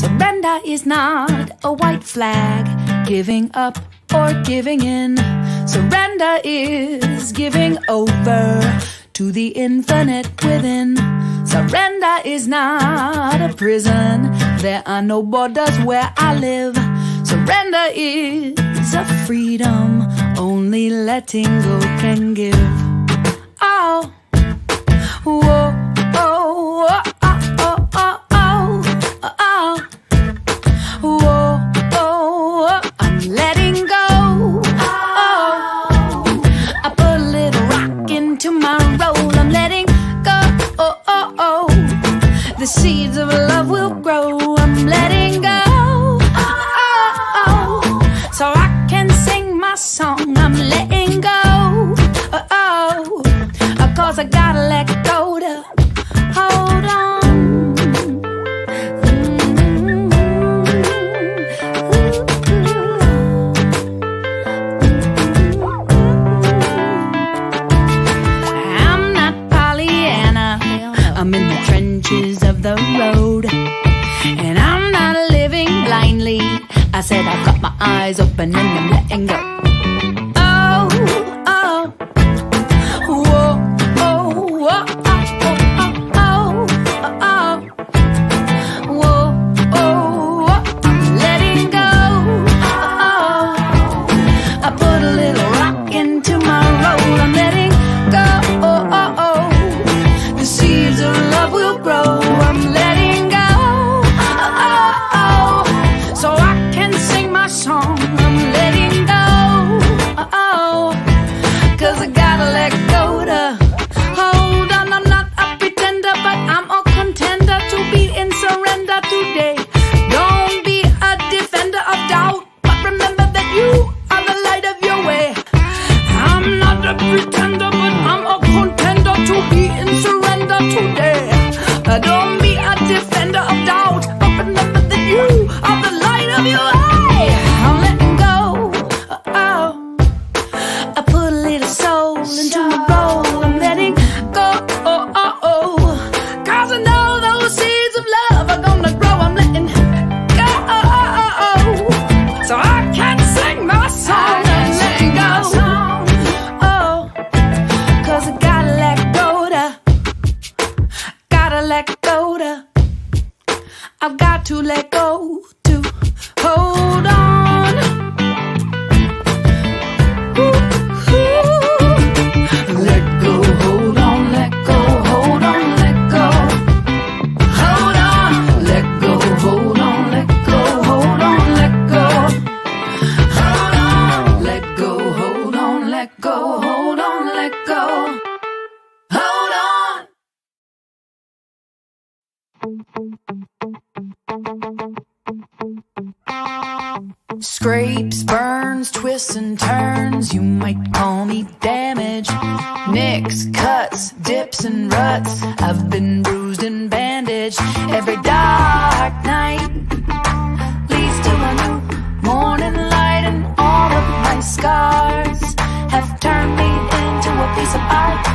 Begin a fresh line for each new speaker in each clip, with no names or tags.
Surrender is not a white flag, giving up or giving in. Surrender is giving over to the infinite within. Surrender is not a prison, there are no borders where I live. Surrender is a freedom only letting go can give. Oh, whoa, oh, oh, oh, oh, oh, oh, whoa, oh, I'm letting go. Oh, I put a little rock into my roll. I'm letting go. Oh, oh, oh, the seeds of love will grow. I'm letting go. So I can sing my song, I'm letting go. Oh, oh, cause I gotta let go to hold on. I'm not Pollyanna, I'm in the trenches of the road. And I'm not living blindly, I said I've got my eyes open and I'm letting go. Oh, oh, whoa, oh, whoa, oh, oh, oh, oh, whoa, oh, I'm letting go. Oh, I put a little rock into my roll. I'm letting go. Oh, oh, oh, the seeds of love will grow. I'm letting go. So I can sing my song, I'm letting go. Oh, cause I gotta let go to hold on. I'm not a pretender, but I'm a contender to be in surrender today. Don't be a defender of doubt, but remember that you are the light of your way. I'm not a pretender, but I'm a contender to be in surrender today. Don't be a defender of doubt, but remember that you are the light of your way. I'm letting go. Oh, I put a little soul into my bowl. I'm letting go. Oh, oh, oh, cause I know those seeds of love are gonna grow. I'm letting go. Oh, oh, oh, so I can sing my song. I'm letting go. Oh, cause I gotta let go to, gotta let go to, I've got to let go to hold on. Ooh, ooh. Let go, hold on, let go, hold on, let go. Hold on, let go, hold on, let go, hold on, let go. Hold on, let go, hold on, let go, hold on, let go. Hold on. Scrapes, burns, twists and turns, you might call me damaged. Nicks, cuts, dips and ruts, I've been bruised and bandaged. Every dark night leads to a new morning light, and all of my scars have turned me into a piece of art.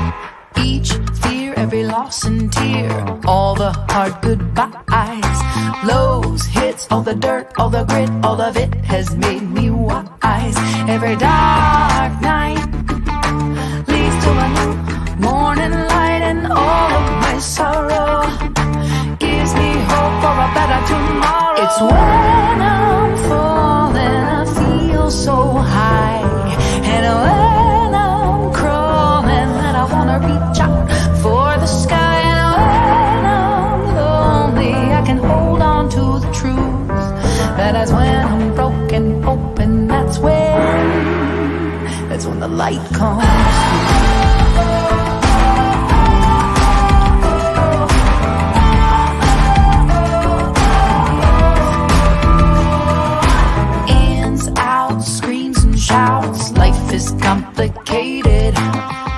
Each fear, every loss and tear, all the hard goodbyes, lows, hits, all the dirt, all the grit, all of it has made me wise. Every dark night leads to a new morning light, and all of my sorrow gives me hope for a better tomorrow. It's when I'm falling, I feel so high, and when I'm crawling, that I wanna reach out for the sky. And when I'm lonely, I can hold on to the truth. That's when I'm broken open. That's when the light comes through. Ins, outs, screams and shouts. Life is complicated.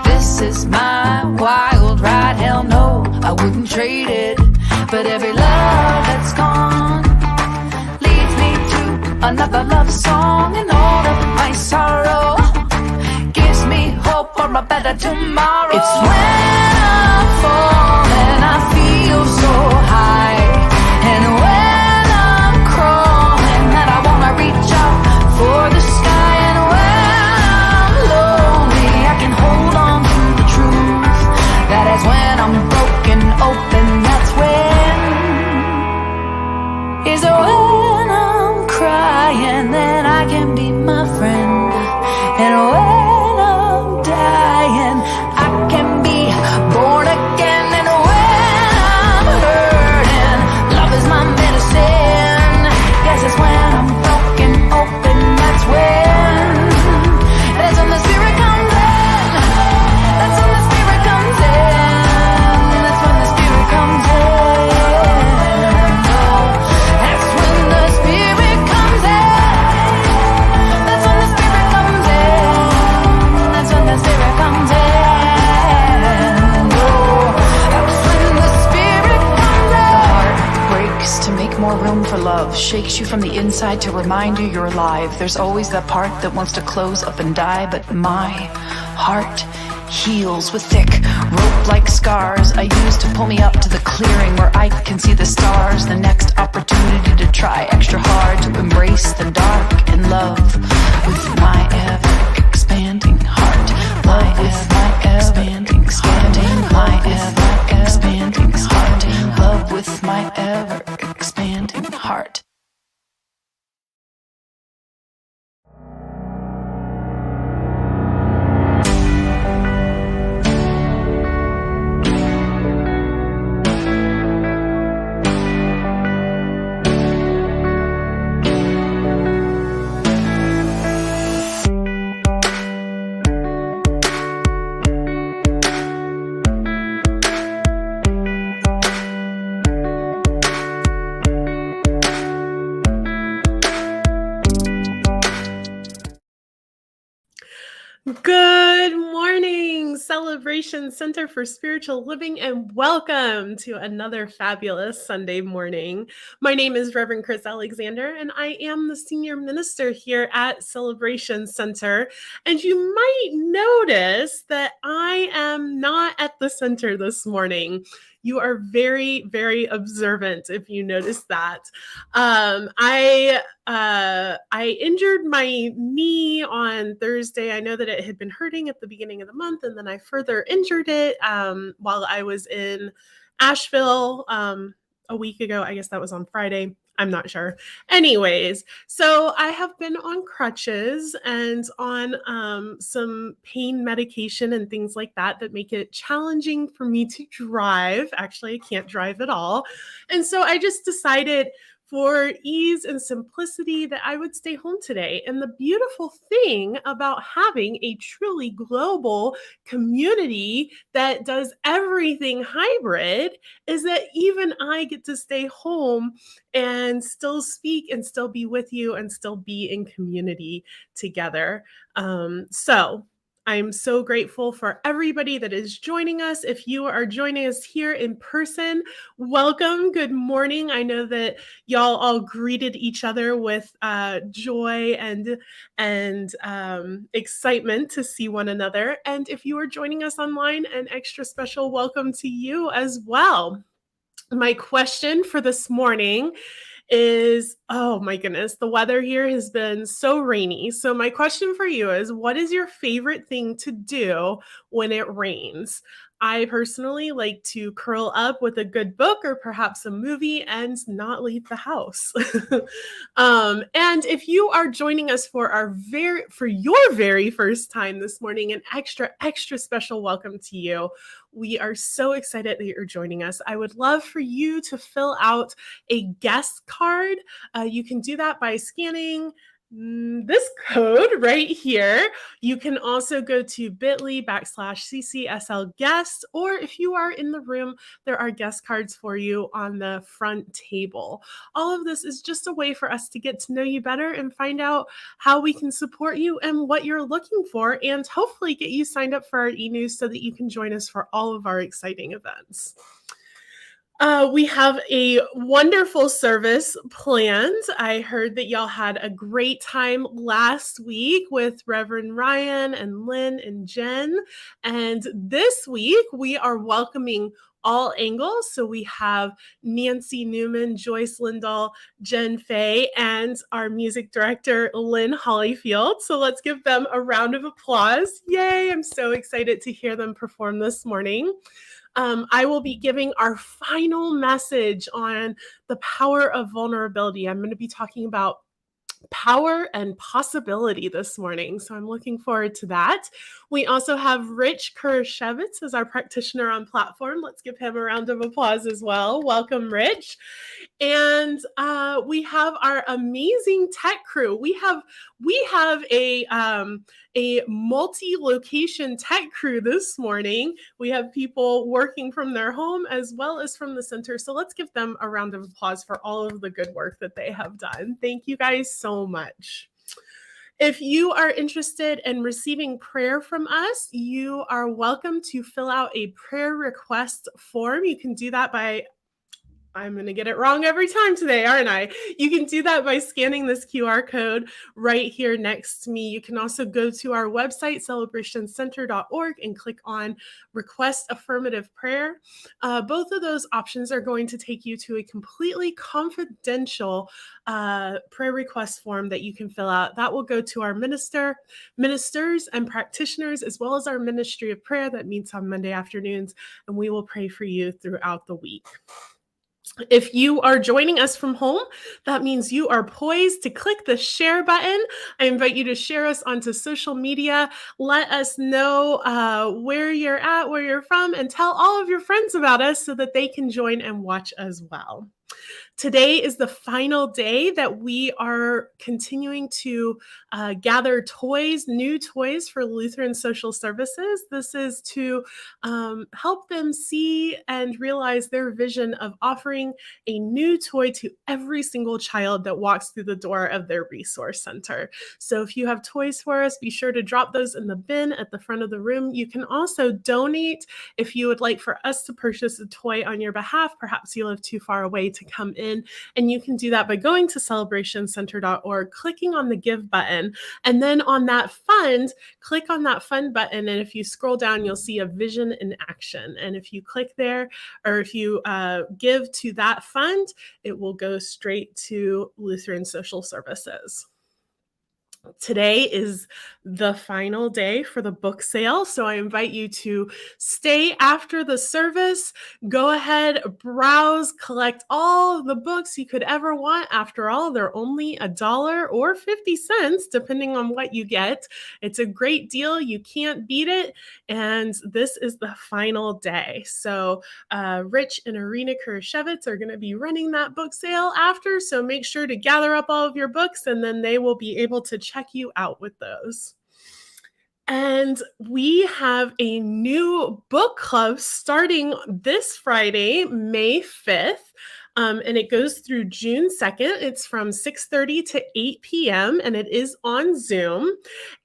This is my wild ride. Hell no, I wouldn't trade it. But every love that's gone leads me to another love song, and all of my sorrow gives me hope for a better tomorrow. It's when I'm falling, I feel so high, and when I'm I can be my friend. And when I'm dying, I can be born again. And when I'm hurting, love is my medicine. Yes, it's when I'm broken open, that's when the spirit comes in. That's when the spirit comes in. That's when the spirit comes in. Oh, that's when the spirit comes in. That's when the spirit comes in. That's when the spirit comes in. Oh, that's when the spirit comes in. The heart breaks to make more room for love, shakes you from the inside to remind you you're alive. There's always that part that wants to close up and die, but my heart heals with thick rope-like scars I use to pull me up to the clearing where I can see the stars. The next opportunity to try extra hard to embrace the dark and love with my ever-expanding heart. Love with my ever-expanding heart. My ever-expanding heart. Love with my ever-expanding heart.
Good morning, Celebration Center for Spiritual Living, and welcome to another fabulous Sunday morning. My name is Reverend Chris Alexander, and I am the senior minister here at Celebration Center. And you might notice that I am not at the center this morning. You are very, very observant if you notice that. I injured my knee on Thursday. I know that it had been hurting at the beginning of the month, and then I further injured it while I was in Asheville a week ago. I guess that was on Friday. I'm not sure. Anyways, so I have been on crutches and on some pain medication and things like that make it challenging for me to drive. Actually, I can't drive at all. And so I just decided for ease and simplicity that I would stay home today. And the beautiful thing about having a truly global community that does everything hybrid is that even I get to stay home and still speak and still be with you and still be in community together. So I'm so grateful for everybody that is joining us. If you are joining us here in person, welcome. Good morning. I know that y'all all greeted each other with joy and excitement to see one another. And if you are joining us online, an extra special welcome to you as well. My question for this morning is, oh my goodness, the weather here has been so rainy. So my question for you is, what is your favorite thing to do when it rains? I personally like to curl up with a good book or perhaps a movie and not leave the house. And if you are joining us for your very first time this morning, an extra special welcome to you. We are so excited that you're joining us. I would love for you to fill out a guest card. You can do that by scanning this code right here. You can also go to bit.ly/CCSL guest, or if you are in the room, there are guest cards for you on the front table. All of this is just a way for us to get to know you better and find out how we can support you and what you're looking for, and hopefully get you signed up for our e-news so that you can join us for all of our exciting events. We have a wonderful service planned. I heard that y'all had a great time last week with Reverend Ryan and Lynn and Jenn. And this week we are welcoming all angles. So we have Nancy Newman, Joyce Lindahl, Jenn Fay, and our music director, Lynn Hollyfield. So let's give them a round of applause. Yay, I'm so excited to hear them perform this morning. I will be giving our final message on the power of vulnerability. I'm going to be talking about power and possibility this morning. So I'm looking forward to that. We also have Rich Kurashevitz as our practitioner on platform. Let's give him a round of applause as well. Welcome, Rich. And we have our amazing tech crew. We have a multi-location tech crew this morning. We have people working from their home as well as from the center. So let's give them a round of applause for all of the good work that they have done. Thank you guys so much. If you are interested in receiving prayer from us, you are welcome to fill out a prayer request form. You can do that by, I'm going to get it wrong every time today, aren't I? You can do that by scanning this QR code right here next to me. You can also go to our website, celebrationcenter.org, and click on Request Affirmative Prayer. Both of those options are going to take you to a completely confidential prayer request form that you can fill out. That will go to our ministers and practitioners, as well as our ministry of prayer that meets on Monday afternoons, and we will pray for you throughout the week. If you are joining us from home, that means you are poised to click the share button. I invite you to share us onto social media. Let us know where you're at, where you're from, and tell all of your friends about us so that they can join and watch as well. Today is the final day that we are continuing to gather toys, new toys for Lutheran Social Services. This is to help them see and realize their vision of offering a new toy to every single child that walks through the door of their resource center. So if you have toys for us, be sure to drop those in the bin at the front of the room. You can also donate if you would like for us to purchase a toy on your behalf. Perhaps you live too far away to come in. And you can do that by going to celebrationcenter.org, clicking on the give button, and then on that fund, click on that fund button. And if you scroll down, you'll see a vision in action. And if you click there, or if you give to that fund, it will go straight to Lutheran Social Services. Today is the final day for the book sale, so I invite you to stay after the service. Go ahead, browse, collect all of the books you could ever want. After all, they're only $1 or 50 cents, depending on what you get. It's a great deal. You can't beat it, and this is the final day. So Rich and Irina Kurashevitz are going to be running that book sale after, so make sure to gather up all of your books, and then they will be able to check you out with those. And we have a new book club starting this Friday, May 5th. And it goes through June 2nd. It's from 6:30 to 8 p.m. and it is on Zoom.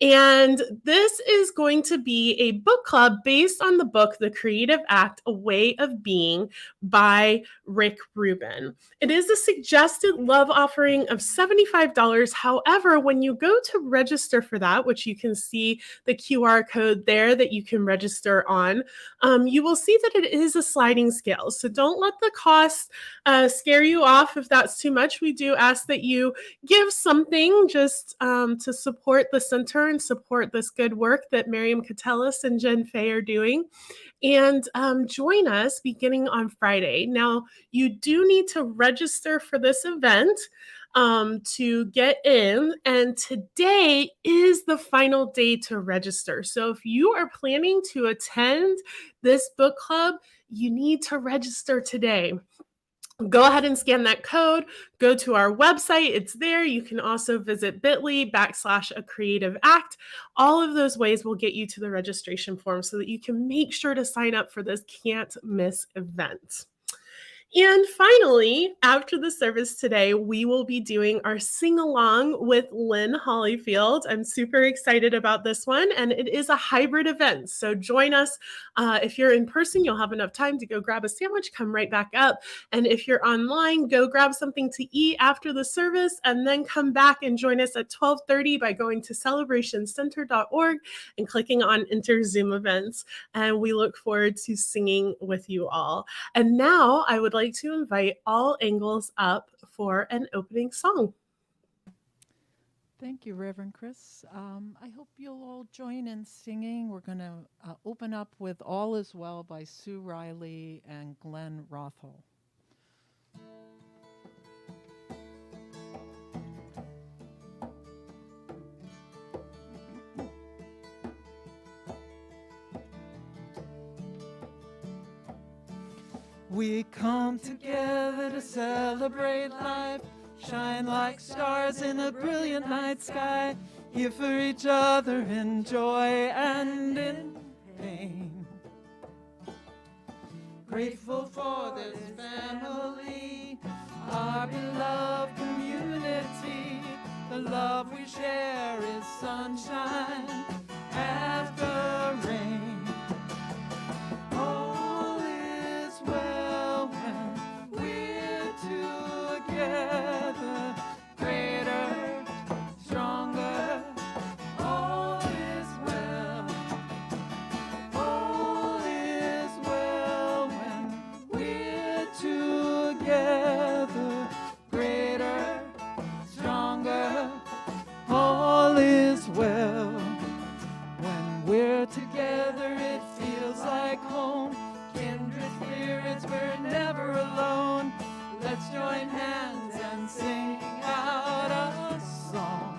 And this is going to be a book club based on the book, The Creative Act, A Way of Being by Rick Rubin. It is a suggested love offering of $75. However, when you go to register for that, which you can see the QR code there that you can register on, you will see that it is a sliding scale. So don't let the cost scare you off if that's too much. We do ask that you give something just to support the center and support this good work that Miriam Catellis and Jenn are doing. And join us beginning on Friday. Now, you do need to register for this event to get in, and today is the final day to register. So if you are planning to attend this book club, you need to register today. Go ahead and scan that code, go to our website, it's there. You can also visit bit.ly/a-creative-act. All of those ways will get you to the registration form so that you can make sure to sign up for this can't miss event. And finally, after the service today, we will be doing our sing-along with Lynn Hollyfield. I'm super excited about this one, and it is a hybrid event. So join us. If you're in person, you'll have enough time to go grab a sandwich, come right back up. And if you're online, go grab something to eat after the service, and then come back and join us at 12:30 by going to celebrationcenter.org and clicking on Enter Zoom Events. And we look forward to singing with you all. And now I would like to invite all angles up for an opening song.
Thank you, Reverend Chris. I hope you'll all join in singing. We're going to open up with All Is Well by Sue Riley and Glenn Rothel. We come together to celebrate life, shine like stars in a brilliant night sky, here for each other in joy and in pain. Grateful for this family, our beloved community. The love we share is sunshine after rain. All is well when we're together, greater, stronger. All is well. All is well when we're together, greater, stronger. All is well. When we're together, it feels like home. Kindred spirits, we're never alone. Let's join hands and sing out a song.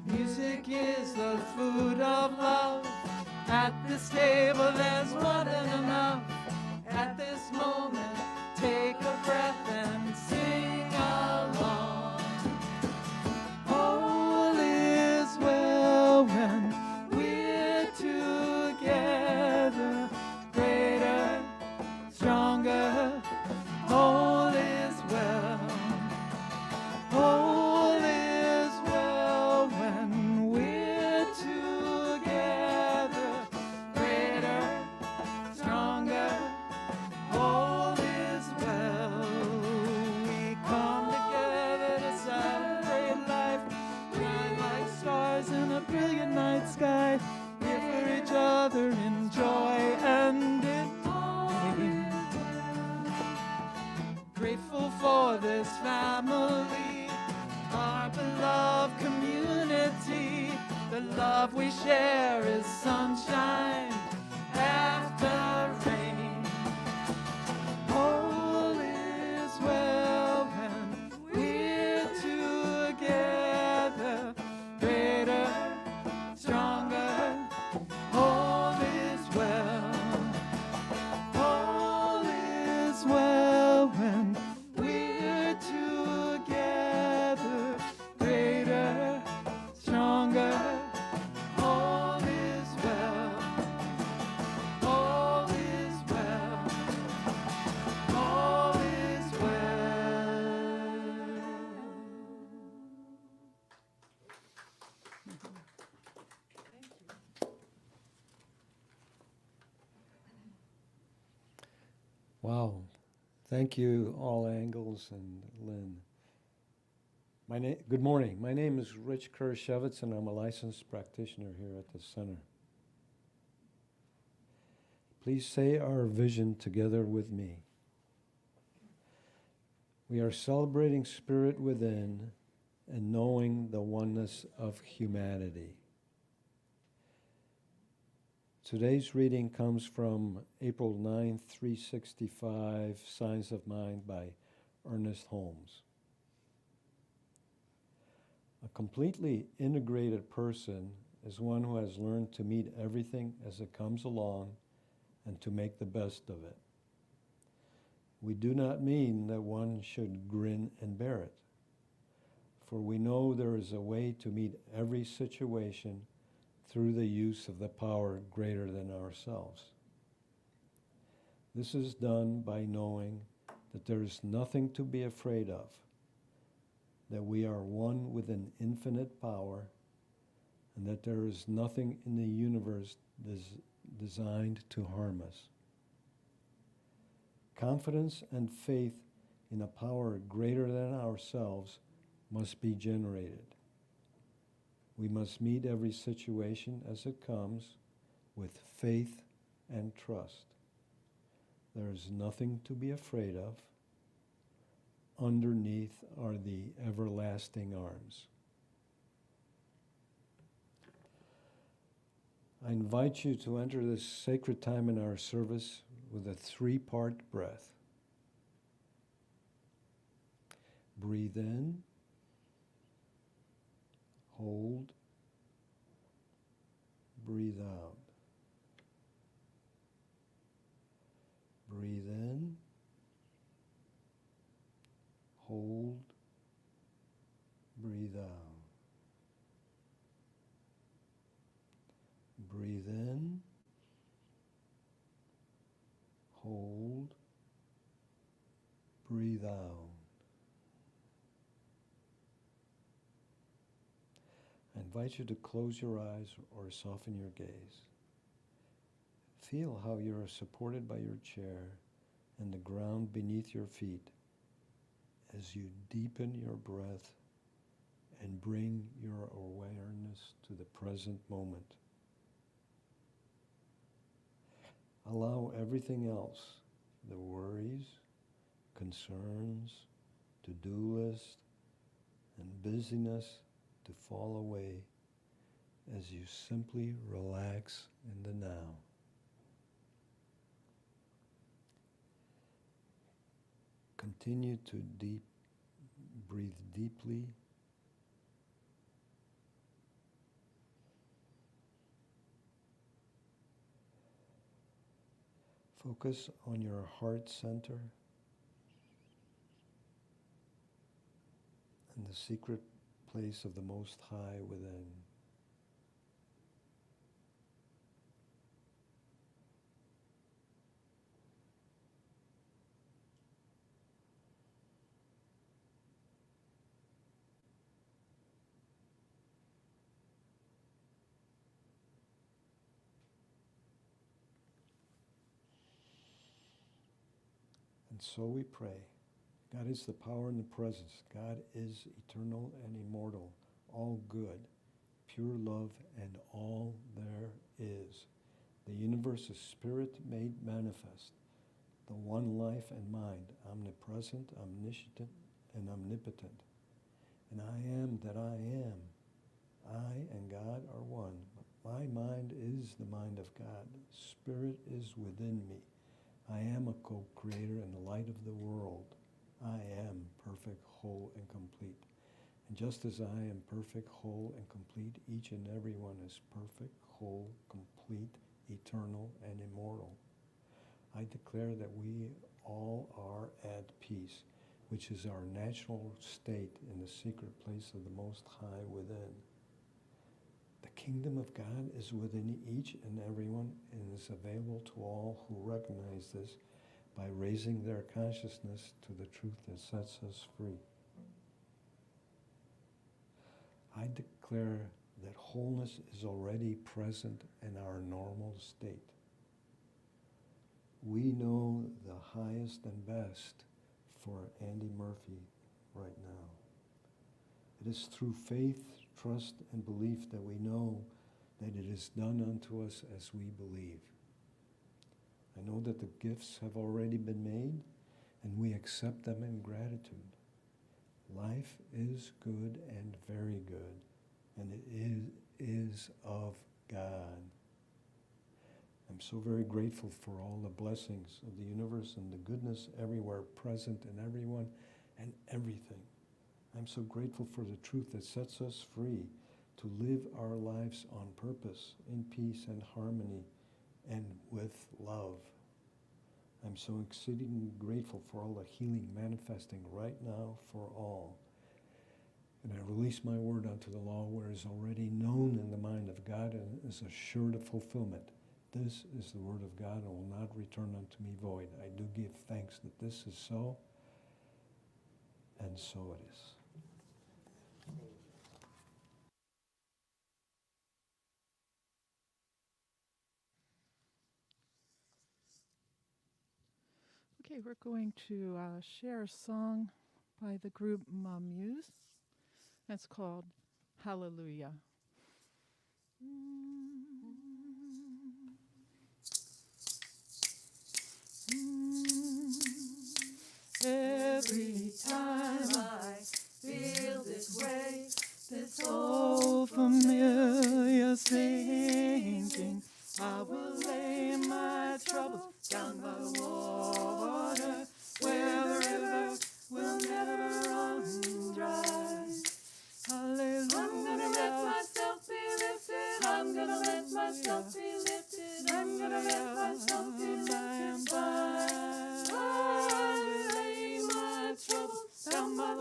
Music is the food of love. At this table, there's more than enough. At this moment, take a breath and sing along. All is well when we're together, greater, stronger. All is well. All is well when we're together, greater, stronger. All is well. We come together to celebrate life, shine like stars in a brilliant night sky, here for each other in joy and in pain. Grateful for this family, our beloved community. The love we share is sunshine after rain. All is well when we're together, greater, stronger. All is well. All is well when we're together, greater, stronger. All is well. All is well. All is well.
Wow. Thank you, all angles, and Lynn. Good morning. My name is Rich Kershevitz, and I'm a licensed practitioner here at the center. Please say our vision together with me. We are celebrating spirit within and knowing the oneness of humanity. Today's reading comes from April 9th, 365, Signs of Mind by Ernest Holmes. A completely integrated person is one who has learned to meet everything as it comes along and to make the best of it. We do not mean that one should grin and bear it, for we know there is a way to meet every situation through the use of the power greater than ourselves. This is done by knowing that there is nothing to be afraid of, that we are one with an infinite power, and that there is nothing in the universe designed to harm us. Confidence and faith in a power greater than ourselves must be generated. We must meet every situation as it comes with faith and trust. There is nothing to be afraid of. Underneath are the everlasting arms. I invite you to enter this sacred time in our service with a 3-part breath. Breathe in, hold, breathe out. hold, breathe out. Breathe in, hold, breathe out. I invite you to close your eyes or soften your gaze. Feel how you are supported by your chair and the ground beneath your feet as you deepen your breath and bring your awareness to the present moment. Allow everything else, the worries, concerns, to-do list, and busyness to fall away as you simply relax in the now. Continue to breathe deeply. Focus on your heart center and the secret place of the Most High within. And so we pray. God is the power and the presence. God is eternal and immortal, all good, pure love, and all there is. The universe is spirit made manifest, the one life and mind, omnipresent, omniscient, and omnipotent. And I am that I am. I and God are one. My mind is the mind of God. Spirit is within me. I am a co-creator and the light of the world. I am perfect, whole, and complete. And just as I am perfect, whole, and complete, each and every one is perfect, whole, complete, eternal, and immortal. I declare that we all are at peace, which is our natural state in the secret place of the Most High within. The kingdom of God is within each and everyone and is available to all who recognize this by raising their consciousness to the truth that sets us free. I declare that wholeness is already present in our normal state. We know the highest and best for Andy Murphy right now. It is through faith, trust, and belief that we know that it is done unto us as we believe. I know that the gifts have already been made, and we accept them in gratitude. Life is good and very good, and it is of God. I'm so very grateful for all the blessings of the universe and the goodness everywhere present in everyone and everything. I'm so grateful for the truth that sets us free to live our lives on purpose, in peace and harmony, and with love. I'm so exceedingly grateful for all the healing manifesting right now for all. And I release my word unto the law where it is already known in the mind of God and is assured of fulfillment. This is the word of God and will not return unto me void. I do give thanks that this is so, and so it is.
Okay, we're going to share a song by the group Muse. That's called Hallelujah. Every time I feel this way, this old familiar sinking, I will lay my troubles down by the water, where the river will never run dry. Hallelujah. I'm gonna let myself be lifted. I'm gonna let myself be lifted. I'm gonna let myself be lifted. I lay my troubles down by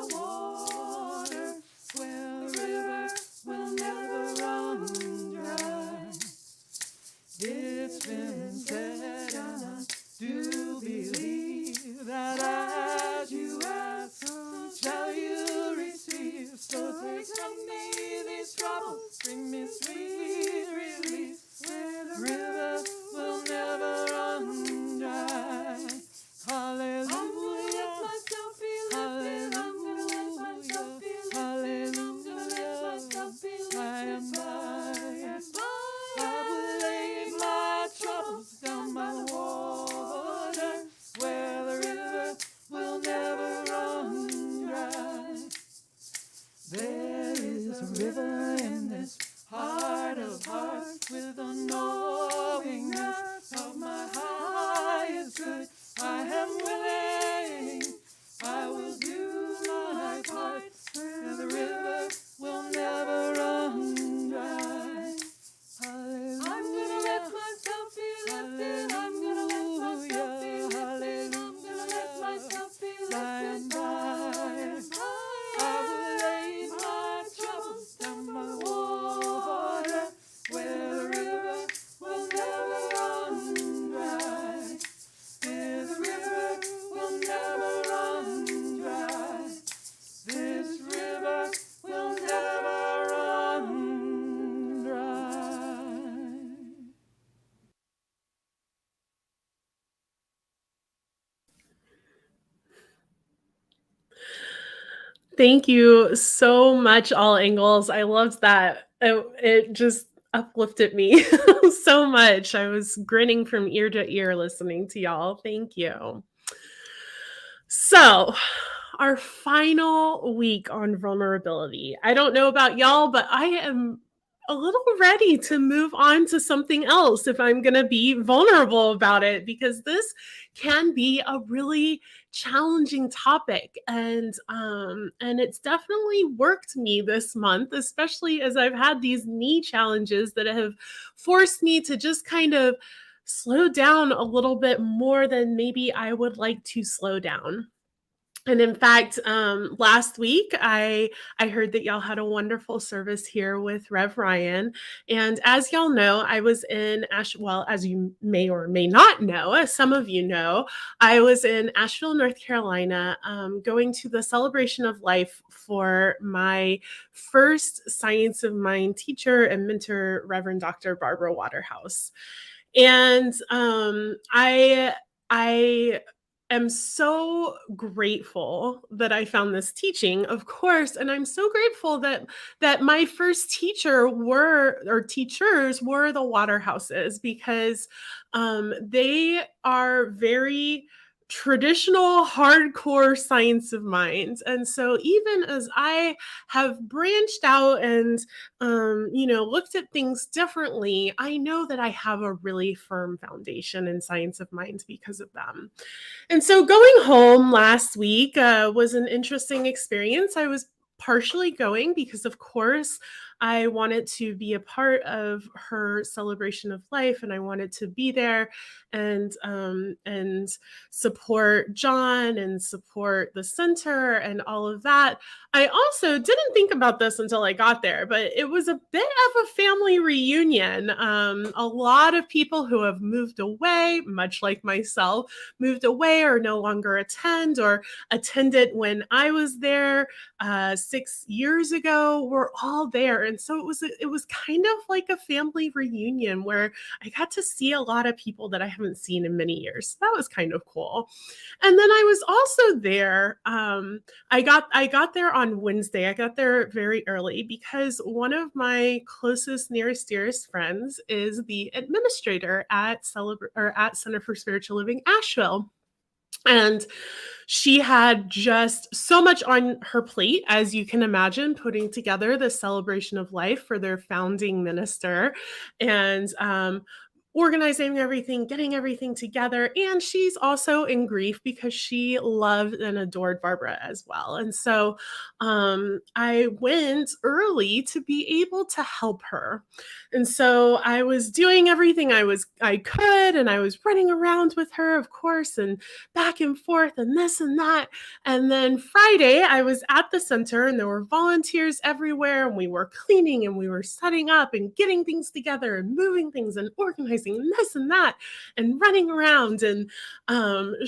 Take from me these troubles, bring me sweet relief. Where the river will never run dry. Hallelujah. I'm gonna let myself be lifted. I'm gonna let myself be lifted. Hallelujah. I'm gonna let myself be lifted. By and by, I will lay my troubles down by the water, where the river will never run dry. There is a river in this heart of hearts, with the knowingness of my highest good. I am willing, I will do my part, where the river will never run dry. Hallelujah. I'm gonna let myself be lifted. I'm gonna let myself be lifted. I'm gonna let myself be lifted. By and by, I will lay my troubles down by the water, where the river will never run dry. This river will never run dry. This river will never run dry.
Thank you so much, All Angles. I loved that. It just uplifted me so much. I was grinning from ear to ear listening to y'all. Thank you. So, our final week on vulnerability. I don't know about y'all, but I am a little ready to move on to something else if I'm going to be vulnerable about it, because this can be a really challenging topic, and it's definitely worked me this month, especially as I've had these knee challenges that have forced me to just kind of slow down a little bit more than maybe I would like to slow down. And in fact, last week, I heard that y'all had a wonderful service here with Rev Ryan. And as y'all know, I was in well, as you may or may not know, as some of you know, I was in Asheville, North Carolina, going to the celebration of life for my first Science of Mind teacher and mentor, Reverend Dr. Barbara Waterhouse. And I am so grateful that I found this teaching, of course, and I'm so grateful that my first teachers were the Waterhouses, because they are very traditional, hardcore Science of Mind. And so even as I have branched out and looked at things differently, I know that I have a really firm foundation in Science of Mind because of them. And so going home last week was an interesting experience. I was partially going because, of course, I wanted to be a part of her celebration of life, and I wanted to be there and support John and support the center and all of that. I also didn't think about this until I got there, but it was a bit of a family reunion. A lot of people who have moved away, much like myself, moved away or no longer attend, or attended when I was there 6 years ago, were all there. And so it was kind of like a family reunion where I got to see a lot of people that I haven't seen in many years. So that was kind of cool. And then I was also there. I got there on Wednesday. I got there very early because one of my closest, nearest, dearest friends is the administrator at Center for Spiritual Living Asheville. And she had just so much on her plate, as you can imagine, putting together the celebration of life for their founding minister and organizing everything, getting everything together. And she's also in grief because she loved and adored Barbara as well. And so I went early to be able to help her. And so I was doing everything I could, and I was running around with her, of course, and back and forth and this and that. And then Friday, I was at the center and there were volunteers everywhere, and we were cleaning and we were setting up and getting things together and moving things and organizing and this and that and running around. And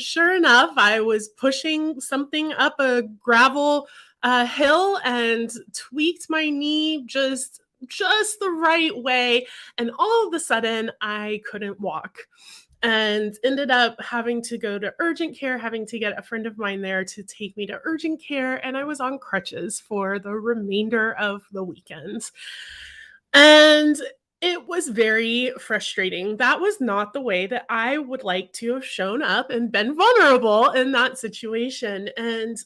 sure enough, I was pushing something up a gravel hill and tweaked my knee just the right way, and all of a sudden I couldn't walk and ended up having to go to urgent care, having to get a friend of mine there to take me to urgent care, and I was on crutches for the remainder of the weekend. And it was very frustrating. That was not the way that I would like to have shown up and been vulnerable in that situation. And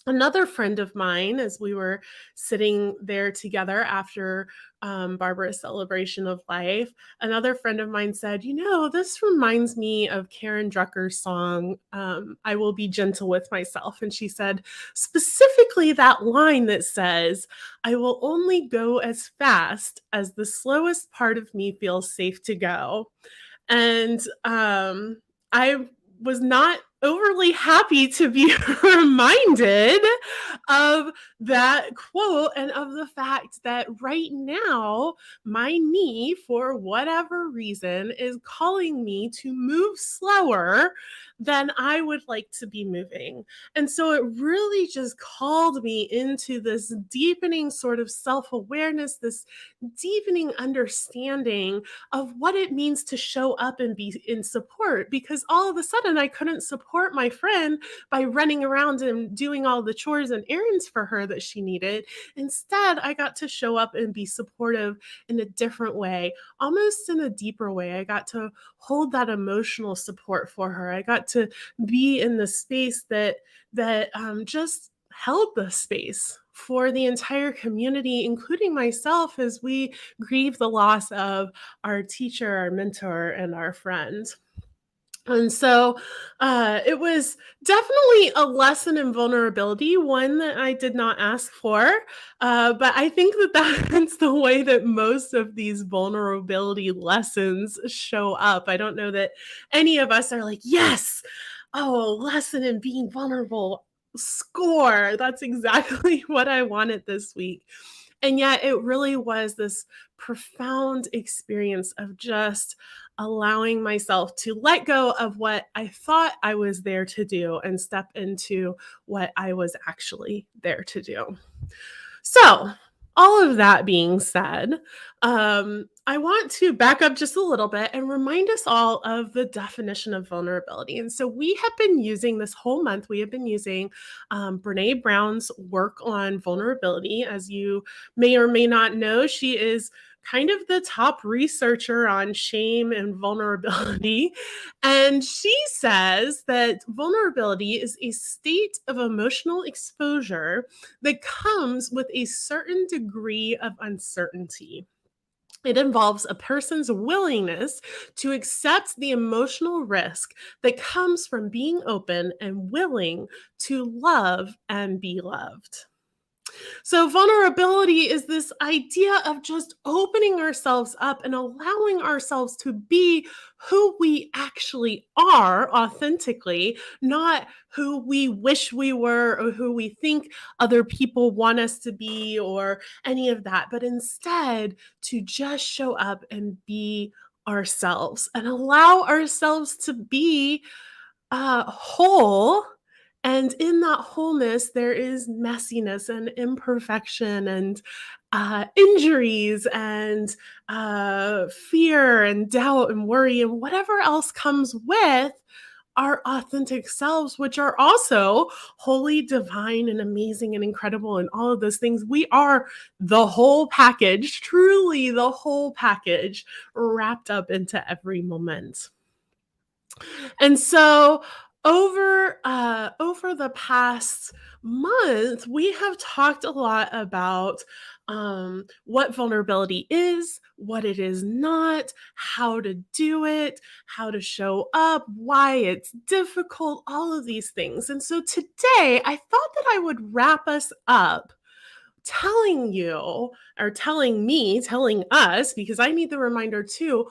another friend of mine, as we were sitting there together after Barbara's celebration of life, another friend of mine said, "You know, this reminds me of Karen Drucker's song, I Will Be Gentle with Myself." And she said, specifically that line that says, "I will only go as fast as the slowest part of me feels safe to go." And I was not overly happy to be reminded of that quote and of the fact that right now my knee, for whatever reason, is calling me to move slower than I would like to be moving. And so it really just called me into this deepening sort of self-awareness, this deepening understanding of what it means to show up and be in support, because all of a sudden I couldn't support my friend by running around and doing all the chores and errands for her that she needed. Instead, I got to show up and be supportive in a different way, almost in a deeper way. I got to hold that emotional support for her. I got to be in the space that just held the space for the entire community, including myself, as we grieve the loss of our teacher, our mentor, and our friend. And so it was definitely a lesson in vulnerability, one that I did not ask for. But I think that that's the way that most of these vulnerability lessons show up. I don't know that any of us are like, yes, oh, lesson in being vulnerable, score. That's exactly what I wanted this week. And yet it really was this profound experience of just allowing myself to let go of what I thought I was there to do and step into what I was actually there to do. So, all of that being said, I want to back up just a little bit and remind us all of the definition of vulnerability. And so, we have been using this whole month, we have been using Brene Brown's work on vulnerability. As you may or may not know, she is kind of the top researcher on shame and vulnerability. And she says that vulnerability is a state of emotional exposure that comes with a certain degree of uncertainty. It involves a person's willingness to accept the emotional risk that comes from being open and willing to love and be loved. So, vulnerability is this idea of just opening ourselves up and allowing ourselves to be who we actually are authentically, not who we wish we were or who we think other people want us to be or any of that, but instead to just show up and be ourselves and allow ourselves to be whole. And in that wholeness, there is messiness and imperfection and injuries and fear and doubt and worry and whatever else comes with our authentic selves, which are also wholly divine and amazing and incredible and all of those things. We are the whole package, truly the whole package, wrapped up into every moment. And so over the past month, we have talked a lot about what vulnerability is, what it is not, how to do it, how to show up, why it's difficult, all of these things. And so today, I thought that I would wrap us up telling you, or telling me, telling us, because I need the reminder too,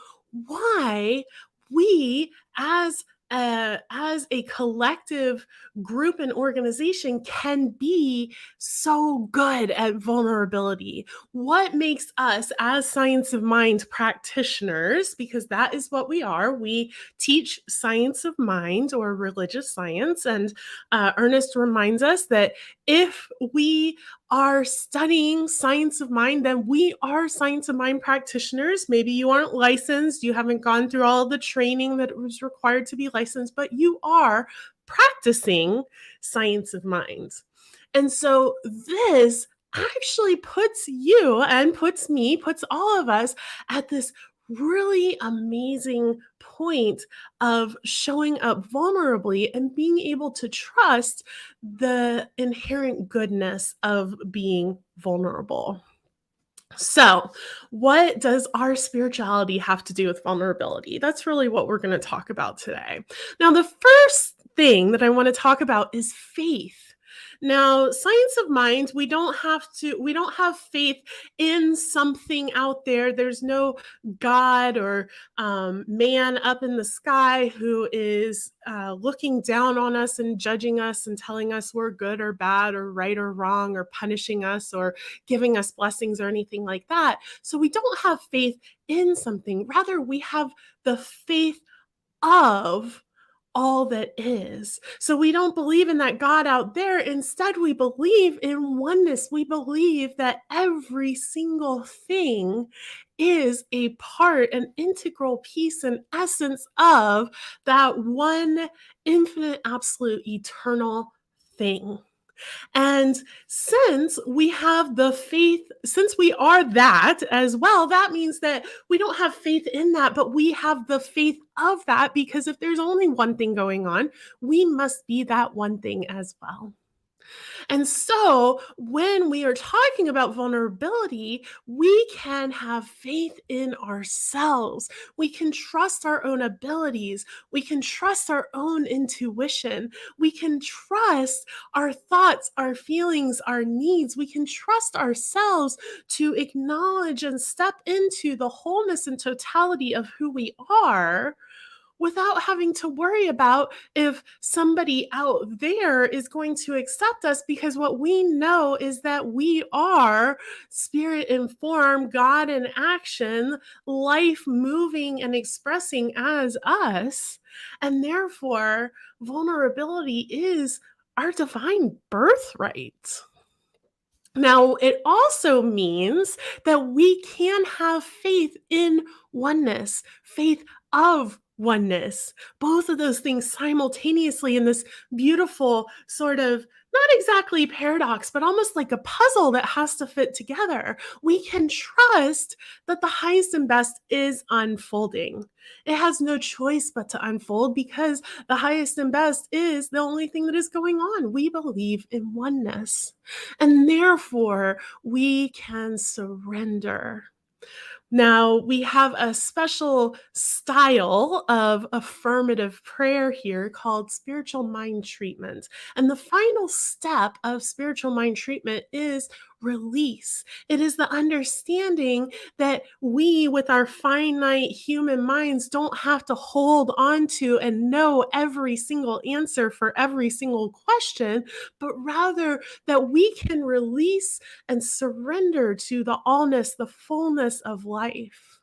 why we as as a collective group and organization can be so good at vulnerability. What makes us as science of mind practitioners, because that is what we are, we teach science of mind or religious science. And Ernest reminds us that if we are studying science of mind, then we are science of mind practitioners. Maybe you aren't licensed, you haven't gone through all the training that was required to be licensed, but you are practicing science of mind. And so this actually puts you and puts me, puts all of us at this really amazing point of showing up vulnerably and being able to trust the inherent goodness of being vulnerable. So, what does our spirituality have to do with vulnerability? That's really what we're going to talk about today. Now, the first thing that I want to talk about is faith. Now, science of mind, we don't have faith in something out there. There's no God or man up in the sky who is looking down on us and judging us and telling us we're good or bad or right or wrong or punishing us or giving us blessings or anything like that. So we don't have faith in something. Rather, we have the faith of all that is. So we don't believe in that God out there. Instead, we believe in oneness. We believe that every single thing is a part, an integral piece and essence of that one infinite, absolute, eternal thing. And since we have the faith, since we are that as well, that means that we don't have faith in that, but we have the faith of that, because if there's only one thing going on, we must be that one thing as well. And so when we are talking about vulnerability, we can have faith in ourselves. We can trust our own abilities. We can trust our own intuition. We can trust our thoughts, our feelings, our needs. We can trust ourselves to acknowledge and step into the wholeness and totality of who we are, without having to worry about if somebody out there is going to accept us, because what we know is that we are spirit informed, God in action, life moving and expressing as us. And therefore, vulnerability is our divine birthright. Now, it also means that we can have faith in oneness, faith of oneness, both of those things simultaneously in this beautiful sort of, not exactly paradox, but almost like a puzzle that has to fit together. We can trust that the highest and best is unfolding. It has no choice but to unfold, because the highest and best is the only thing that is going on. We believe in oneness, and therefore we can surrender. Now, we have a special style of affirmative prayer here called spiritual mind treatment. And the final step of spiritual mind treatment is release. It is the understanding that we, with our finite human minds, don't have to hold on to and know every single answer for every single question, but rather that we can release and surrender to the allness, the fullness of life.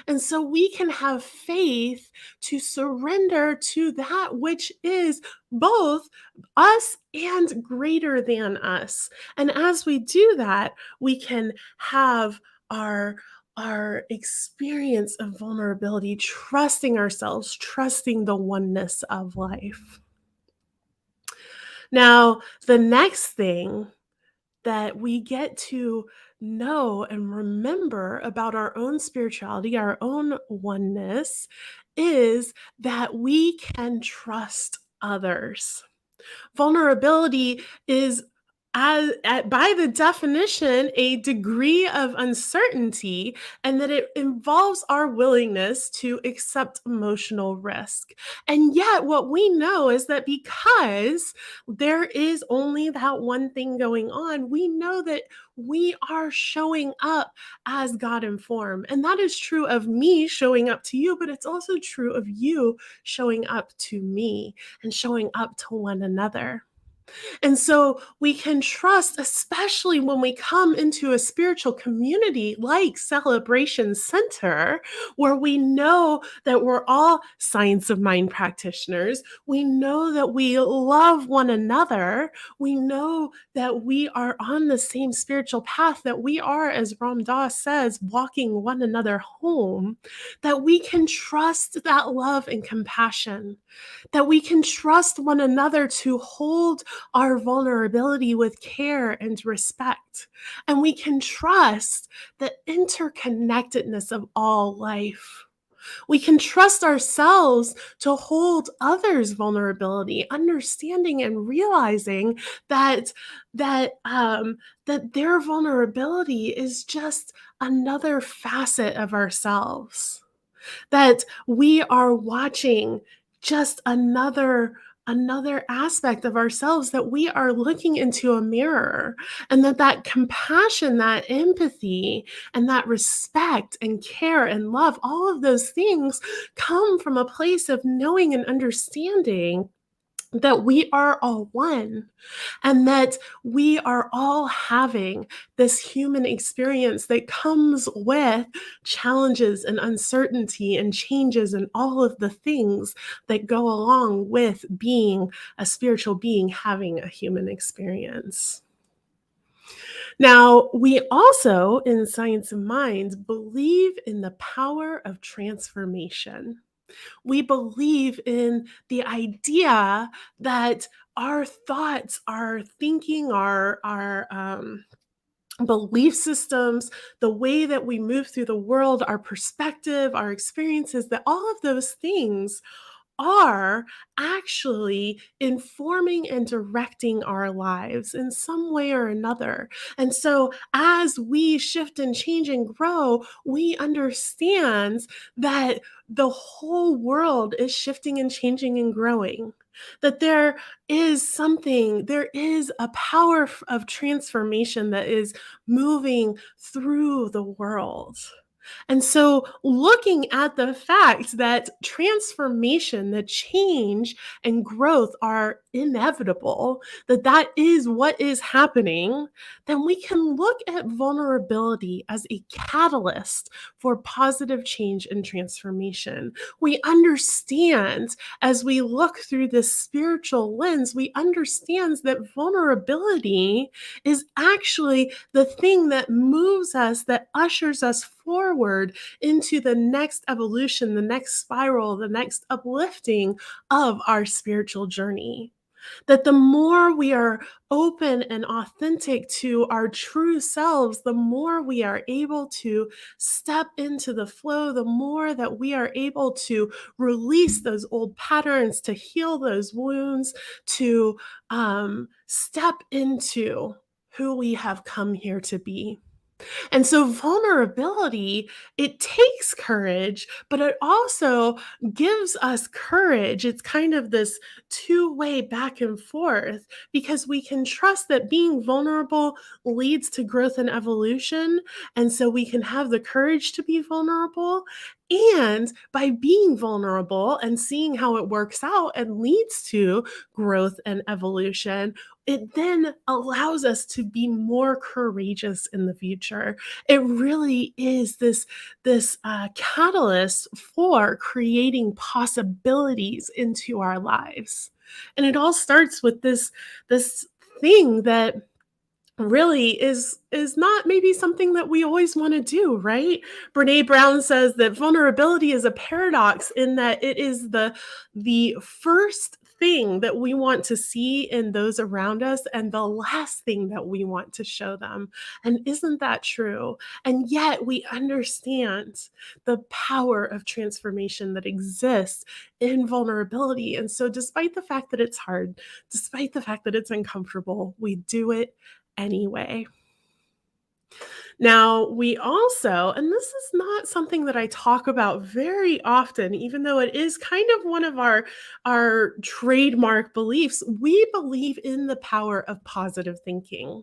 And so we can have faith to surrender to that which is both us and greater than us. And as we do that, we can have our experience of vulnerability, trusting ourselves, trusting the oneness of life. Now, the next thing that we get to know and remember about our own spirituality, our own oneness, is that we can trust others. Vulnerability is by the definition, a degree of uncertainty, and that it involves our willingness to accept emotional risk. And yet, what we know is that because there is only that one thing going on, we know that we are showing up as God informed. And that is true of me showing up to you, but it's also true of you showing up to me and showing up to one another. And so we can trust, especially when we come into a spiritual community like Celebration Center, where we know that we're all science of mind practitioners. We know that we love one another. We know that we are on the same spiritual path, that we are, as Ram Dass says, walking one another home, that we can trust that love and compassion, that we can trust one another to hold our vulnerability with care and respect. And we can trust the interconnectedness of all life. We can trust ourselves to hold others' vulnerability, understanding and realizing that that their vulnerability is just another facet of ourselves, that we are watching just another aspect of ourselves, that we are looking into a mirror, and that compassion, that empathy, and that respect and care and love, all of those things come from a place of knowing and understanding that we are all one, and that we are all having this human experience that comes with challenges and uncertainty and changes and all of the things that go along with being a spiritual being having a human experience. Now, we also, in Science of Mind, believe in the power of transformation. We believe in the idea that our thoughts, our thinking, our belief systems, the way that we move through the world, our perspective, our experiences, that all of those things are actually informing and directing our lives in some way or another. And so as we shift and change and grow, we understand that the whole world is shifting and changing and growing. That there is a power of transformation that is moving through the world. And so, looking at the fact that transformation, that change and growth are inevitable, that is what is happening, then we can look at vulnerability as a catalyst for positive change and transformation. We understand, as we look through this spiritual lens, we understand that vulnerability is actually the thing that moves us, that ushers us forward into the next evolution, the next spiral, the next uplifting of our spiritual journey. That the more we are open and authentic to our true selves, the more we are able to step into the flow, the more that we are able to release those old patterns, to heal those wounds, to step into who we have come here to be. And so vulnerability, it takes courage, but it also gives us courage. It's kind of this two-way back and forth, because we can trust that being vulnerable leads to growth and evolution. And so we can have the courage to be vulnerable. And by being vulnerable and seeing how it works out and leads to growth and evolution, it then allows us to be more courageous in the future. It really is this catalyst for creating possibilities into our lives. And it all starts with this thing that really is not maybe something that we always want to do, right? Brene Brown says that vulnerability is a paradox, in that it is the first thing that we want to see in those around us and the last thing that we want to show them. And isn't that true? And yet we understand the power of transformation that exists in vulnerability. And so, despite the fact that it's hard, despite the fact that it's uncomfortable, we do it anyway. Now, we also, and this is not something that I talk about very often, even though it is kind of one of our trademark beliefs, we believe in the power of positive thinking.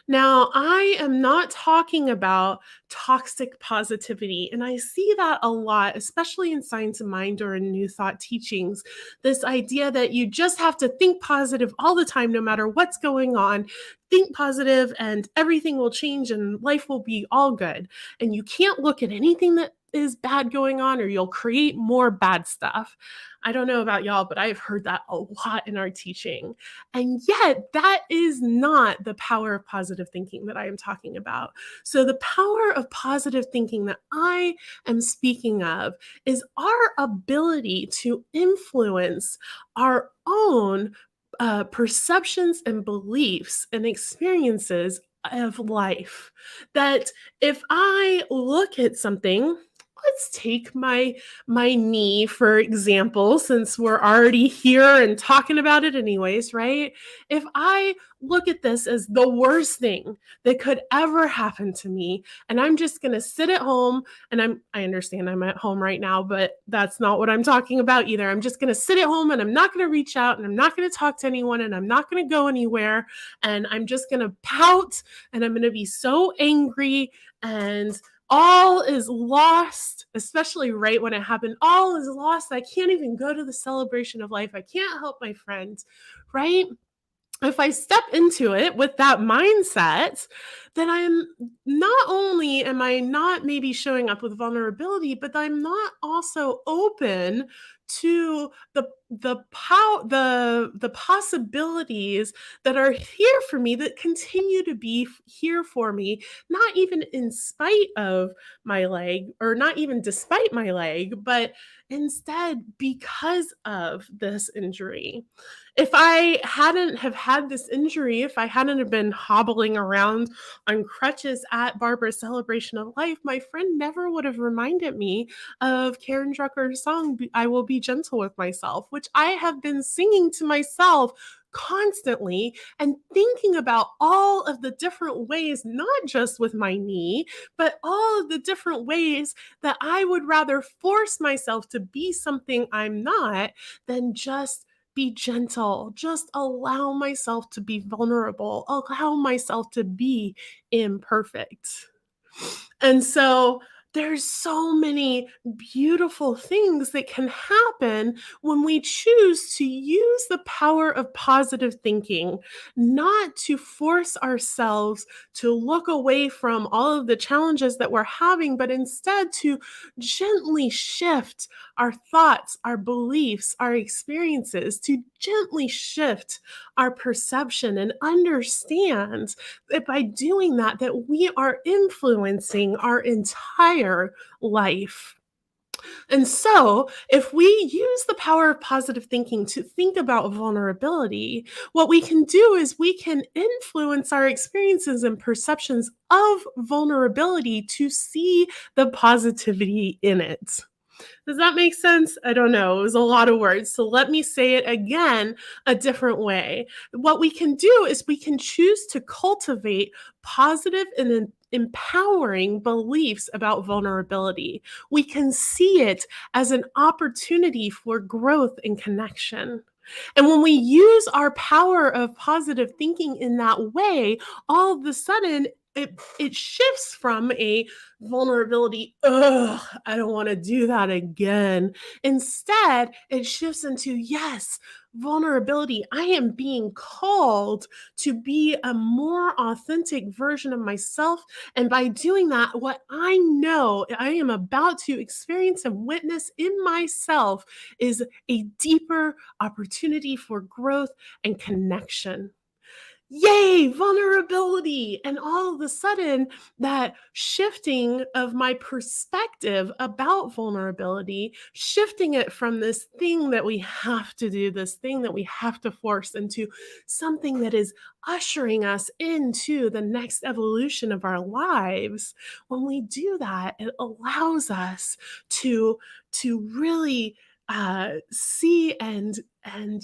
Now, I am not talking about toxic positivity, and I see that a lot, especially in Science of Mind or in New Thought teachings. This idea that you just have to think positive all the time, no matter what's going on. Think positive, and everything will change, and life will be all good. And you can't look at anything that is bad going on, or you'll create more bad stuff. I don't know about y'all, but I've heard that a lot in our teaching. And yet, that is not the power of positive thinking that I am talking about. So, the power of positive thinking that I am speaking of is our ability to influence our own perceptions and beliefs and experiences of life. That if I look at something, let's take my knee for example, since we're already here and talking about it anyways, right? If I look at this as the worst thing that could ever happen to me, and I'm just going to sit at home, and I understand I'm at home right now, but that's not what I'm talking about either. I'm just going to sit at home, and I'm not going to reach out, and I'm not going to talk to anyone, and I'm not going to go anywhere, and I'm just going to pout, and I'm going to be so angry, and all is lost, especially right when it happened. All is lost. I can't even go to the celebration of life. I can't help my friends, right? If I step into it with that mindset, then I'm not only am I not maybe showing up with vulnerability, but I'm not also open to the possibilities that are here for me, that continue to be here for me, not even in spite of my leg, or not even despite my leg, but instead because of this injury. If I hadn't have had this injury, if I hadn't have been hobbling around on crutches at Barbara's celebration of life, my friend never would have reminded me of Karen Drucker's song, I Will Be Gentle with Myself, which I have been singing to myself constantly, and thinking about all of the different ways, not just with my knee, but all of the different ways that I would rather force myself to be something I'm not than just be gentle, just allow myself to be vulnerable, allow myself to be imperfect. And so there's so many beautiful things that can happen when we choose to use the power of positive thinking, not to force ourselves to look away from all of the challenges that we're having, but instead to gently shift our thoughts, our beliefs, our experiences, to gently shift our perception, and understand that by doing that, that we are influencing our entire life. And so, if we use the power of positive thinking to think about vulnerability, what we can do is we can influence our experiences and perceptions of vulnerability to see the positivity in it. Does that make sense? I don't know. It was a lot of words. So let me say it again a different way. What we can do is we can choose to cultivate positive and empowering beliefs about vulnerability. We can see it as an opportunity for growth and connection. And when we use our power of positive thinking in that way, all of a sudden, it shifts from a vulnerability, ugh, I don't want to do that again. Instead, it shifts into, yes, vulnerability. I am being called to be a more authentic version of myself. And by doing that, what I know I am about to experience and witness in myself is a deeper opportunity for growth and connection. yay, vulnerability. And all of a sudden, that shifting of my perspective about vulnerability, shifting it from this thing that we have to do, this thing that we have to force, into something that is ushering us into the next evolution of our lives. When we do that, it allows us to really see and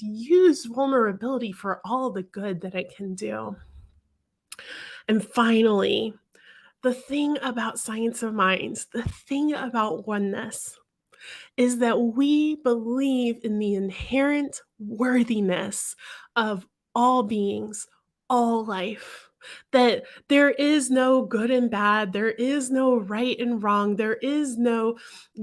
use vulnerability for all the good that it can do. And finally, the thing about science of minds, the thing about oneness, is that we believe in the inherent worthiness of all beings, all life. That there is no good and bad, there is no right and wrong, there is no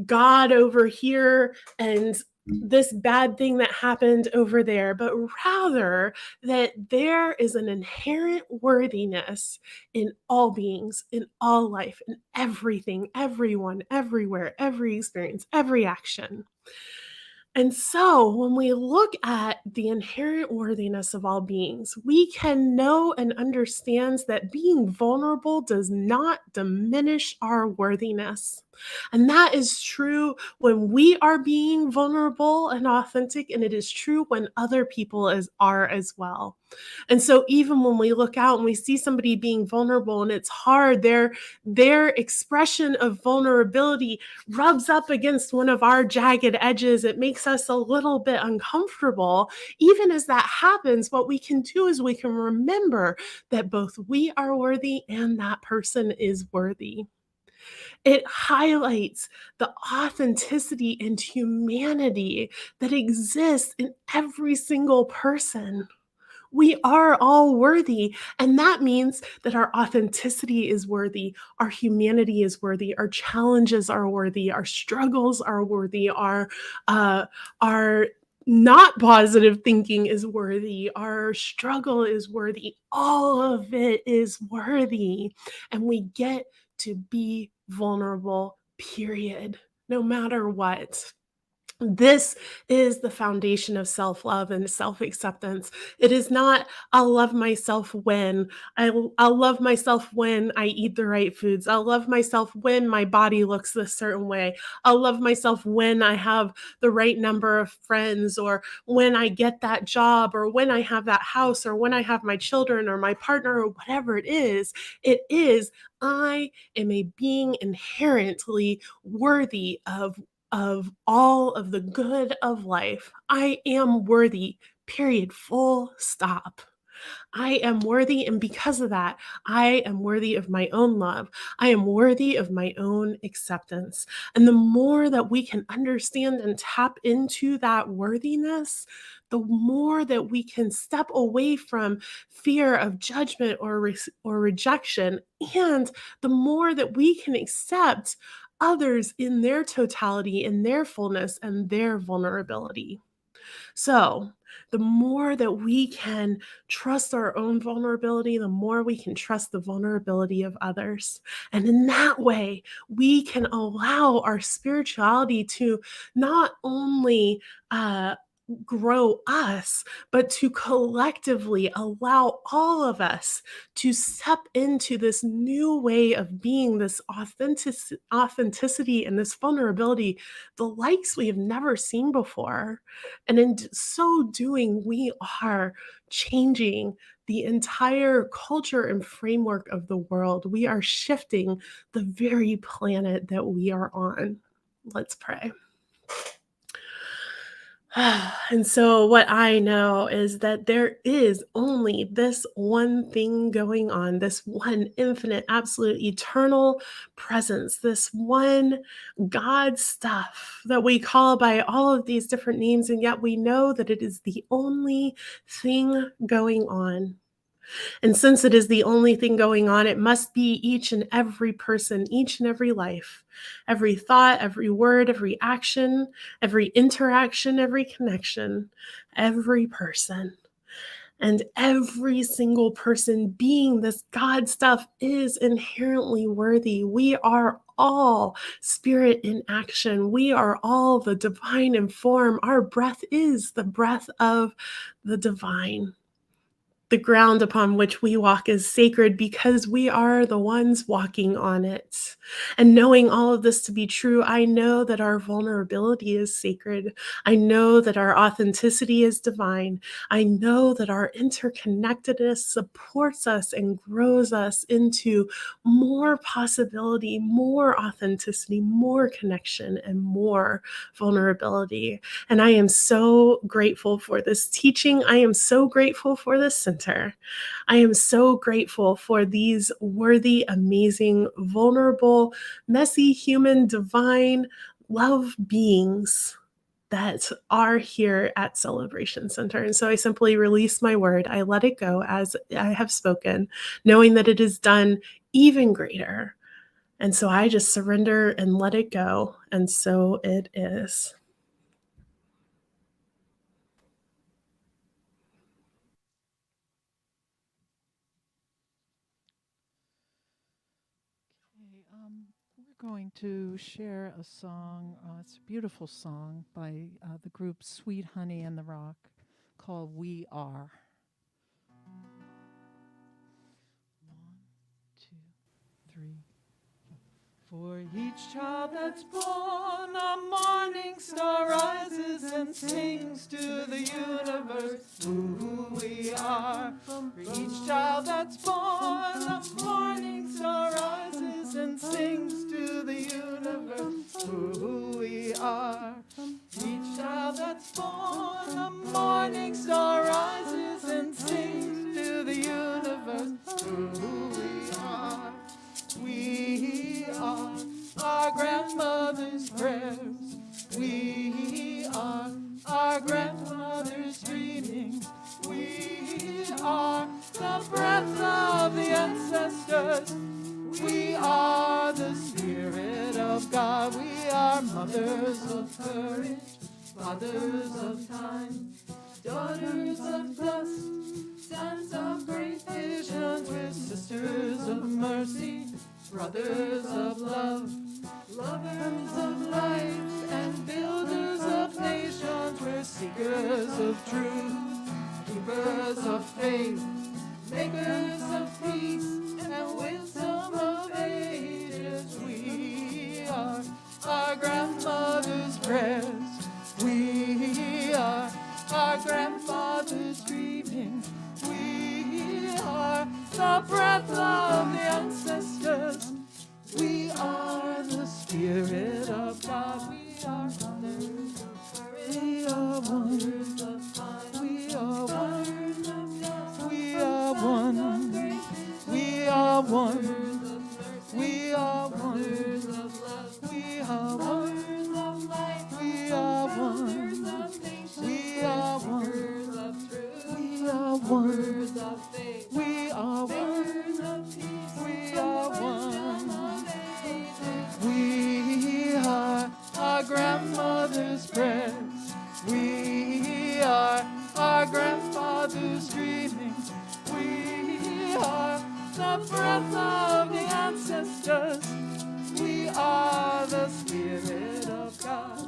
God over here and this bad thing that happened over there, but rather that there is an inherent worthiness in all beings, in all life, in everything, everyone, everywhere, every experience, every action. And so, when we look at the inherent worthiness of all beings, we can know and understand that being vulnerable does not diminish our worthiness. And that is true when we are being vulnerable and authentic, and it is true when other people are as well. And so, even when we look out and we see somebody being vulnerable and it's hard, their expression of vulnerability rubs up against one of our jagged edges. It makes us a little bit uncomfortable. Even as that happens, what we can do is we can remember that both we are worthy and that person is worthy. It highlights the authenticity and humanity that exists in every single person. We are all worthy. And that means that our authenticity is worthy, our humanity is worthy, our challenges are worthy, our struggles are worthy, our not positive thinking is worthy, our struggle is worthy. All of it is worthy. And we get to be vulnerable, period, no matter what. This is the foundation of self-love and self-acceptance. It is not, I'll love myself when. I'll love myself when I eat the right foods. I'll love myself when my body looks this certain way. I'll love myself when I have the right number of friends, or when I get that job, or when I have that house, or when I have my children or my partner, or whatever it is. It is, I am a being inherently worthy of all of the good of life. I am worthy, period, full stop. I am worthy, and because of that, I am worthy of my own love. I am worthy of my own acceptance. And the more that we can understand and tap into that worthiness, the more that we can step away from fear of judgment or rejection, and the more that we can accept others in their totality, in their fullness, and their vulnerability. So, the more that we can trust our own vulnerability, the more we can trust the vulnerability of others. And in that way, we can allow our spirituality to not only grow us, but to collectively allow all of us to step into this new way of being, this authenticity and this vulnerability, the likes we have never seen before. And in so doing, we are changing the entire culture and framework of the world. We are shifting the very planet that we are on. Let's pray. And so, what I know is that there is only this one thing going on, this one infinite, absolute, eternal presence, this one God stuff that we call by all of these different names, and yet we know that it is the only thing going on. And since it is the only thing going on, it must be each and every person, each and every life, every thought, every word, every action, every interaction, every connection, every person. And every single person being this God stuff is inherently worthy. We are all spirit in action. We are all the divine in form. Our breath is the breath of the divine. The ground upon which we walk is sacred because we are the ones walking on it. And knowing all of this to be true, I know that our vulnerability is sacred. I know that our authenticity is divine. I know that our interconnectedness supports us and grows us into more possibility, more authenticity, more connection, and more vulnerability. And I am so grateful for this teaching. I am so grateful for this center. I am so grateful for these worthy, amazing, vulnerable, messy, human, divine love beings that are here at Celebration Center. And so I simply release my word. I let it go as I have spoken, knowing that it is done even greater. And so I just surrender and let it go. And so it is.
We're going to share a song. It's a beautiful song by the group Sweet Honey and the Rock called We Are. 1, 2, 3. For each child that's born, a morning star rises and sings to the universe who we are. For each child that's born, a morning star rises and sings to the universe who we are. Each child that's born, a morning star rises and sings to the universe who we are. We are our grandmother's prayers. We are our grandmother's dreaming. We are the breath of the ancestors. We are the Spirit of God. We are mothers of courage, fathers of time, daughters of dust, sons of great visions. We're sisters of mercy, brothers of love, lovers of life, and builders of nations. We're seekers of truth, keepers of faith, makers of peace, and wisdom of ages. We are our grandmother's prayers. We are our grandfather's dreaming. We are the breath of the ancestors. We are the Spirit of God. We are mothers of courage. We are wonders of time. We are one. We are one. We are one. We are one. We are one. We are one. We are one. We are one. We are one. We are one. We are our grandmother's prayers. We are our grandfather's dreaming. We are the breath of the ancestors. We are the Spirit of God.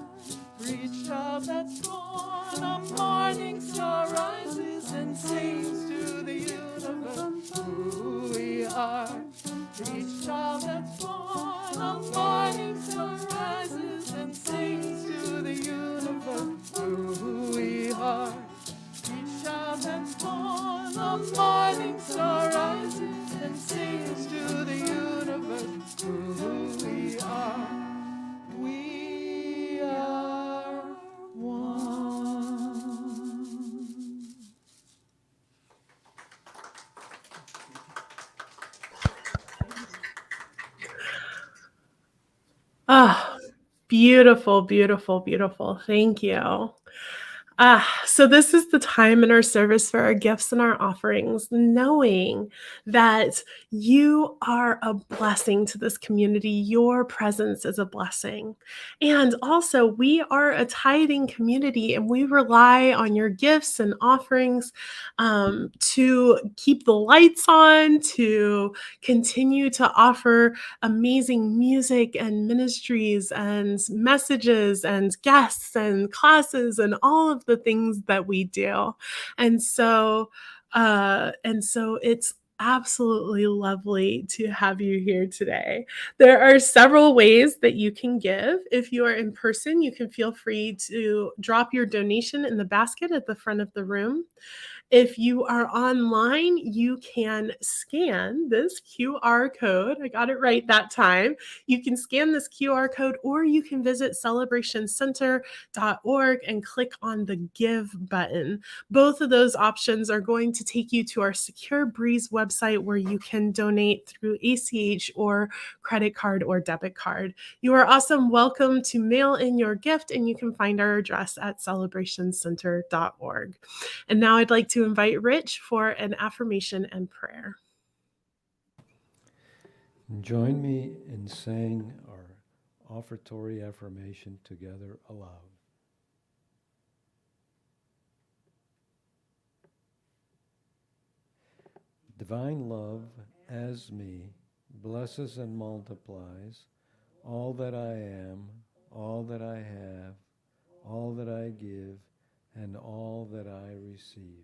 For each child that's born, a morning star rises and sings to the universe who we are. For each child that's born, a morning star rises and sings to the universe who we are. Each child that's born, a morning star rises and sings to the universe who we are. We are one.
Ah, beautiful, beautiful, beautiful. Thank you. So this is the time in our service for our gifts and our offerings, knowing that you are a blessing to this community. Your presence is a blessing. And also, we are a tithing community, and we rely on your gifts and offerings to keep the lights on, to continue to offer amazing music and ministries and messages and guests and classes and all of the things that we do. And so And so it's absolutely lovely to have you here today. There are several ways that you can give. If you are in person, you can feel free to drop your donation in the basket at the front of the room. If you are online, you can scan this QR code. I got it right that time. You can scan this QR code, or you can visit celebrationcenter.org and click on the Give button. Both of those options are going to take you to our Secure Breeze website where you can donate through ACH or credit card or debit card. You are also welcome to mail in your gift, and you can find our address at celebrationcenter.org. And now I'd like to invite Rich for an affirmation and prayer.
Join me in saying our offertory affirmation together aloud. Divine love as me blesses and multiplies all that I am, all that I have, all that I give, and all that I receive.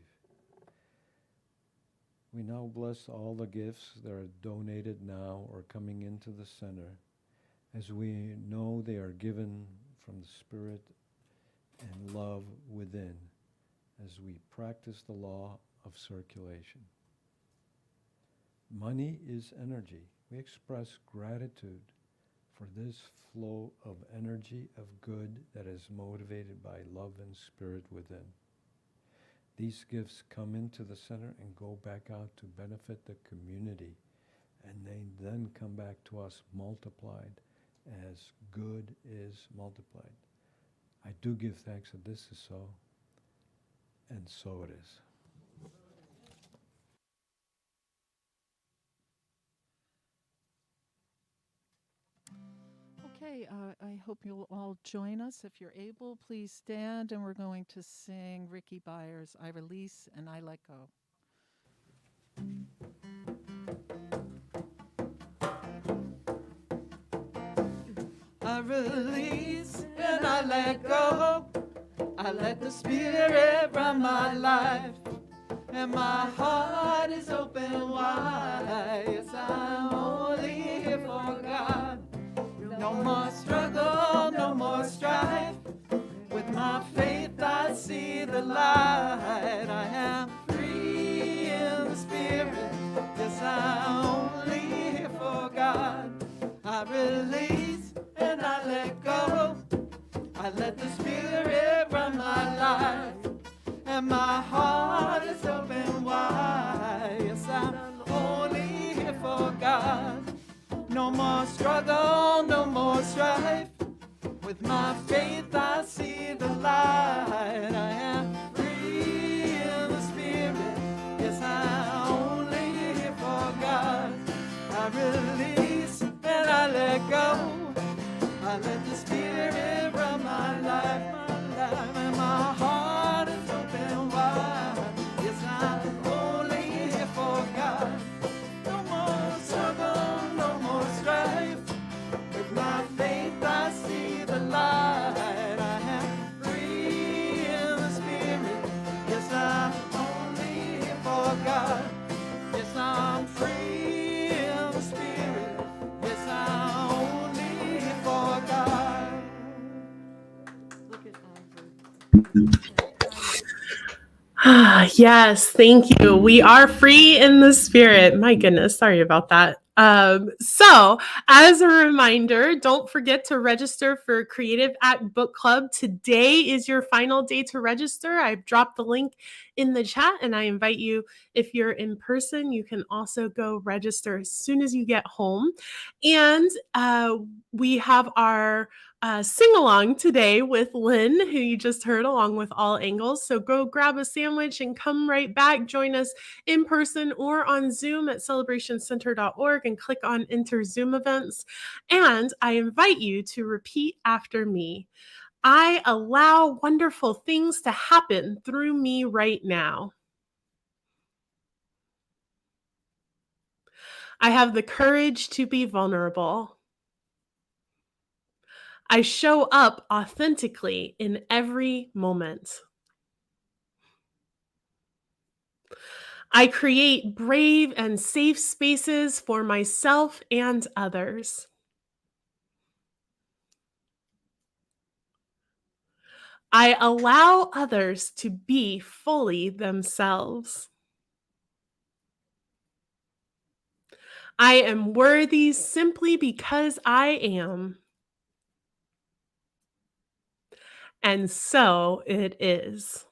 We now bless all the gifts that are donated now or coming into the center, as we know they are given from the Spirit and love within, as we practice the law of circulation. Money is energy. We express gratitude for this flow of energy of good that is motivated by love and spirit within. These gifts come into the center and go back out to benefit the community, and they then come back to us multiplied as good is multiplied. I do give thanks that this is so, and so it is.
Okay, I hope you'll all join us. If you're able, please stand, and we're going to sing Ricky Byers' I Release and I Let Go. I release and I let go. I let the Spirit run my life, and my heart is open wide. Yes, I'm only here for God. No more struggle, no more strife. With my faith I see the light. I am free in the Spirit. Yes, I'm only here for God. I release and I let go. I let the Spirit run my life, and my heart is open wide. Yes, I'm only here for God. No more struggle, no more strife. With my faith I see the light. I am free in the Spirit. Yes, I'm only here for God. I release and I let go. I let the Spirit run my life, and my heart is open wide. Yes, I'm only here for God. No more struggle, no more strife. With my faith I see the light. I am free in the Spirit. Yes, I'm only here for God. Yes, I'm free in the Spirit. Yes, I'm only here for God. Look at
Yes, thank you. We are free in the Spirit. My goodness, sorry about that. So, as a reminder, don't forget to register for Creative Act Book Club. Today is your final day to register. I've dropped the link in the chat, and I invite you, if you're in person, you can also go register as soon as you get home. And we have our sing along today with Lynn, who you just heard, along with All Angles. So go grab a sandwich and come right back. Join us in person or on Zoom at celebrationcenter.org and click on Enter Zoom events. And I invite you to repeat after me. I allow wonderful things to happen through me right now. I have the courage to be vulnerable. I show up authentically in every moment. I create brave and safe spaces for myself and others. I allow others to be fully themselves. I am worthy simply because I am. And so it is.